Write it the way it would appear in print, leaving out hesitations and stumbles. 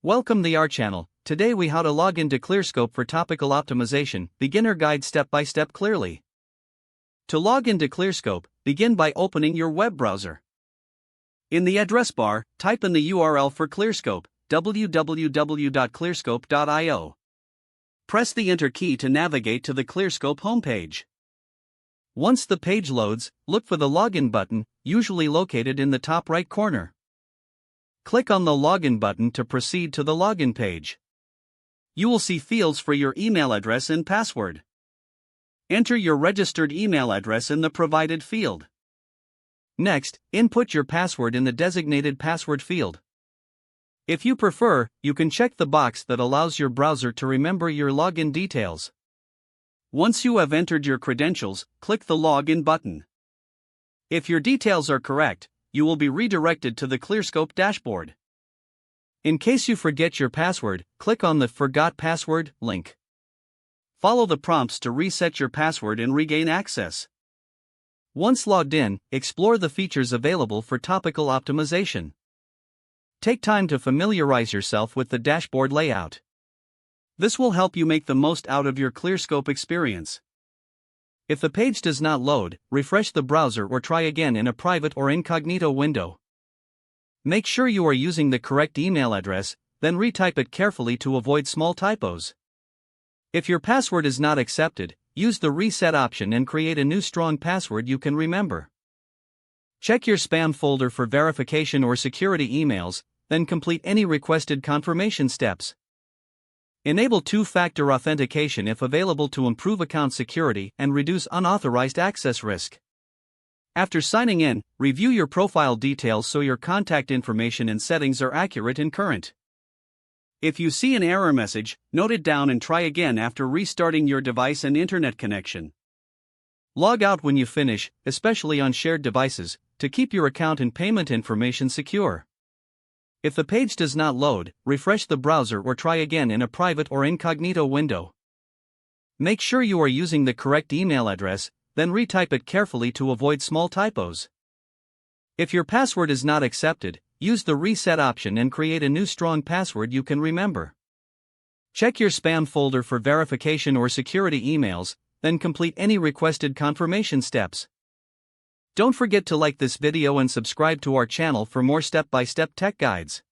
Welcome to our channel. Today we how to log into Clearscope for topical optimization, beginner guide step by step clearly. To log into Clearscope, begin by opening your web browser. In the address bar, type in the URL for Clearscope, www.clearscope.io. Press the Enter key to navigate to the Clearscope homepage. Once the page loads, look for the Login button, usually located in the top right corner. Click on the Login button to proceed to the login page. You will see fields for your email address and password. Enter your registered email address in the provided field. Next, input your password in the designated password field. If you prefer, you can check the box that allows your browser to remember your login details. Once you have entered your credentials, click the Login button. If your details are correct, you will be redirected to the Clearscope dashboard. In case you forget your password, click on the Forgot Password link. Follow the prompts to reset your password and regain access. Once logged in, explore the features available for topical optimization. Take time to familiarize yourself with the dashboard layout. This will help you make the most out of your Clearscope experience. If the page does not load, refresh the browser or try again in a private or incognito window. Make sure you are using the correct email address, then retype it carefully to avoid small typos. If your password is not accepted, use the reset option and create a new strong password you can remember. Check your spam folder for verification or security emails, then complete any requested confirmation steps. Enable two-factor authentication if available to improve account security and reduce unauthorized access risk. After signing in, review your profile details so your contact information and settings are accurate and current. If you see an error message, note it down and try again after restarting your device and internet connection. Log out when you finish, especially on shared devices, to keep your account and payment information secure. If the page does not load, refresh the browser or try again in a private or incognito window. Make sure you are using the correct email address, then retype it carefully to avoid small typos. If your password is not accepted, use the reset option and create a new strong password you can remember. Check your spam folder for verification or security emails, then complete any requested confirmation steps. Don't forget to like this video and subscribe to our channel for more step-by-step tech guides.